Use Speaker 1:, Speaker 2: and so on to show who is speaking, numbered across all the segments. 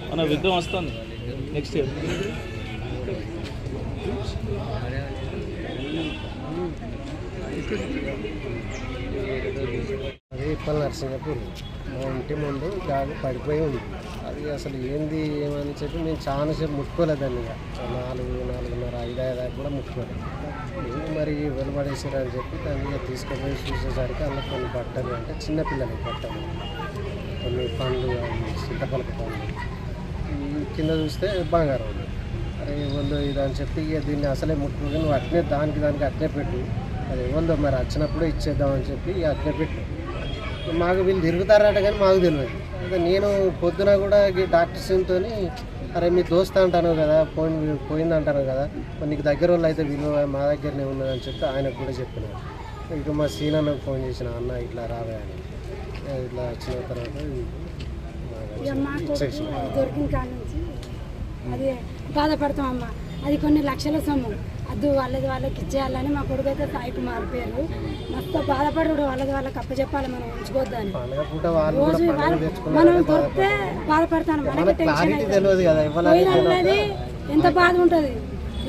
Speaker 1: మన విగ్రహం వస్తుంది నెక్స్ట్ ఇయర్.
Speaker 2: అది ఇప్పల్ నరసింగపూర్ మా ఇంటి ముందు గాలి పడిపోయి ఉంది. అది అసలు ఏంది ఏమని చెప్పి మేము చాలాసేపు ముట్టుకోలేదండి. ఇక 4:30 5 దాకా కూడా ముట్టుకోలేదు. ఏంది మరి వెలువడేసారు అని చెప్పి దాని మీద తీసుకుపోయి చూసేసరికి అందులో కొన్ని బట్టలు, అంటే చిన్నపిల్లలకి బట్టలు, కొన్ని పండ్లు, చింతపలక పండ్లు, కింద చూస్తే బంగారం ఉంది. అరే ఇవ్వందో ఇది అని చెప్పి ఇక దీన్ని అసలే ముట్టుకోగా నువ్వు అట్నే దానికి అట్నే పెట్టు, అది ఇవ్వందో మరి వచ్చినప్పుడే ఇచ్చేద్దామని చెప్పి ఇక అట్నే పెట్టు. మాకు వీళ్ళు తిరుగుతారట కానీ మాకు తెలియదు. అంటే నేను పొద్దున కూడా ఈ డాక్టర్ సింతో అరే మీ దోస్త్ అంటాను కదా, పోయింది అంటాను కదా, నీకు దగ్గర వాళ్ళు అయితే విలువ మా దగ్గరనే ఉన్నదని చెప్పి ఆయనకు కూడా చెప్పినాను. ఇక మా సీనన్నకు ఫోన్ చేసిన, అన్న ఇట్లా రావే అని. ఇట్లా వచ్చిన తర్వాత
Speaker 3: దొరికిన కాడ నుంచి అది బాధపడతామమ్మ. అది కొన్ని లక్షల సొమ్ము, అది వాళ్ళకి ఇచ్చేయాలని మా కొడుకు అయితే సాయికు మారిపోయారు. మస్తు బాధపడు వాళ్ళకి అప్పచెప్పాలి, మనం ఉంచుకోవద్దని. రోజు మనం దొరికితే బాధపడతాను, మనకి టెన్షన్ పోయినది ఎంత బాధ ఉంటుంది.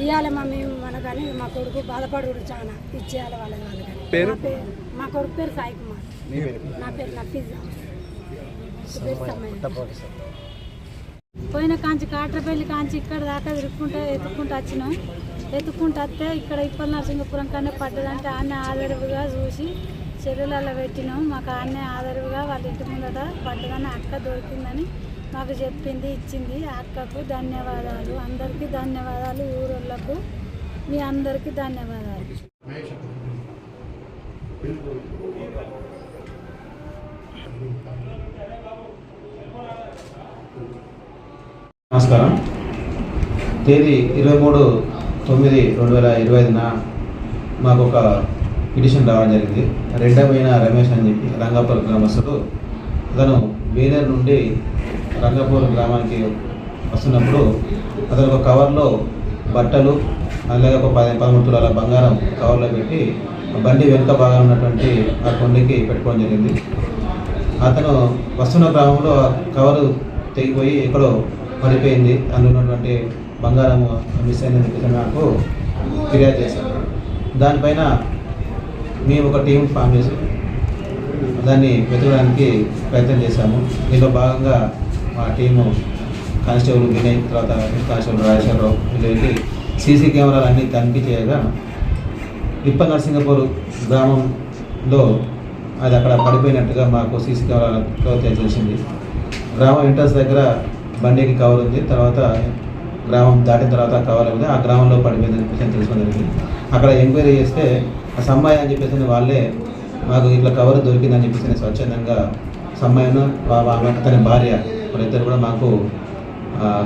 Speaker 3: ఇవ్వాలి మేము మనకని మా కొడుకు బాధపడు చాలా ఇచ్చేయాలి వాళ్ళకి. మా కొడుకు పేరు సాయి కుమార్, నా పేరు నఫీజా. పోయిన కాంచి కాట్రపల్లి కాంచి ఇక్కడ దాకా ఎత్తుకుంటూ వచ్చినాం. ఎత్తుకుంటూ వస్తే ఇక్కడ ఇప్పల్ నరసింగపురం కన్నా పడ్డదంటే ఆన్నే ఆదరవుగా చూసి చెరువులలో పెట్టినాం. మాకు ఆన్నే ఆదరవుగా వాళ్ళ ఇంటి ముందట పడ్డదని అక్క దొరికిందని మాకు చెప్పింది, ఇచ్చింది. అక్కకు ధన్యవాదాలు, అందరికీ ధన్యవాదాలు, ఊరోళ్ళకు మీ అందరికీ ధన్యవాదాలు.
Speaker 4: నమస్కారం. తేదీ 23/9/2025 మాకు ఒక పిటిషన్ రావడం జరిగింది. రెండమైన రమేష్ అని చెప్పి రంగాపూర్ గ్రామస్తుడు, అతను వేలేరు నుండి రంగాపూర్ గ్రామానికి వస్తున్నప్పుడు అతను ఒక కవర్లో బట్టలు అలాగే ఒక 13 తులాల బంగారం కవర్లో పెట్టి బండి వెనుక భాగం ఉన్నటువంటి ఆ కొండకి పెట్టుకోవడం జరిగింది. అతను వస్తున్న గ్రామంలో కవరు తెగిపోయి ఎక్కడో పడిపోయింది, అందులో ఉన్నటువంటి బంగారం మిస్ అయిందని చెప్పి నాకు ఫిర్యాదు చేశాను. దానిపైన మేము ఒక టీం ఫామ్ చేసి దాన్ని వెతకడానికి ప్రయత్నం చేశాము. దీనిలో భాగంగా మా టీము కానిస్టేబుల్ వినయ్, తర్వాత కానిస్టేబుల్ రాజేశ్వరరావు వీళ్ళు వెళ్ళి సీసీ కెమెరాలు అన్నీ తనిఖీ చేయగా ఇప్పల్ నరసింగపూర్ గ్రామంలో అది అక్కడ పడిపోయినట్టుగా మాకు సీసీ కెమెరాలతో తెలిసింది. గ్రామం ఎంట్రన్స్ దగ్గర బండికి కవర్ ఉంది, తర్వాత గ్రామం దాటిన తర్వాత కవర్ ఉంది, ఆ గ్రామంలో పడిపోయిందని చెప్పేసి తెలుసుకోవడం జరిగింది. అక్కడ ఎంక్వైరీ చేస్తే ఆ సమ్మాయి అని చెప్పేసి వాళ్ళే మాకు ఇట్లా కవర్ దొరికిందని చెప్పేసి స్వచ్ఛందంగా సమ్మాయిను తన భార్య వాళ్ళిద్దరు కూడా మాకు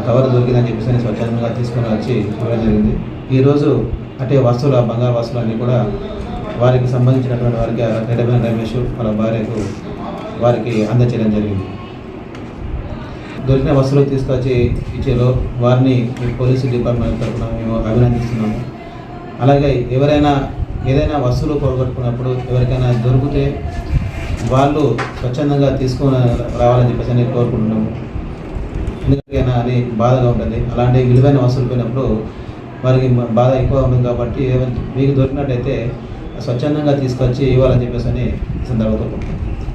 Speaker 4: కవర్ దొరికిందని చెప్పేసి స్వచ్ఛందంగా తీసుకొని వచ్చి ఇవ్వడం జరిగింది. ఈరోజు అంటే వస్తువులు, ఆ బంగారు వస్తువులు అన్నీ కూడా వారికి సంబంధించినటువంటి వారికి రెడ్డమైన రమేష్ వాళ్ళ భార్యకు వారికి అందచేయడం జరిగింది. దొరికిన వస్తువులు తీసుకొచ్చి ఇచ్చేలో వారిని పోలీసు డిపార్ట్మెంట్ తరఫున మేము అభినందిస్తున్నాము. అలాగే ఎవరైనా ఏదైనా వస్తువులు పోగొట్టుకున్నప్పుడు ఎవరికైనా దొరికితే వాళ్ళు స్వచ్ఛందంగా తీసుకొని రావాలని చెప్పేసి నేను కోరుకుంటున్నాము. ఎందుకంటే అది బాధగా ఉంటుంది. అలాంటి విలువైన వస్తువులు పోయినప్పుడు వారికి బాధ ఎక్కువ ఉంటుంది. కాబట్టి మీకు దొరికినట్టయితే స్వచ్ఛందంగా తీసుకొచ్చి ఇవ్వాలని చెప్పేసి ఈ సందర్భంగా కోరుకుంటున్నాను.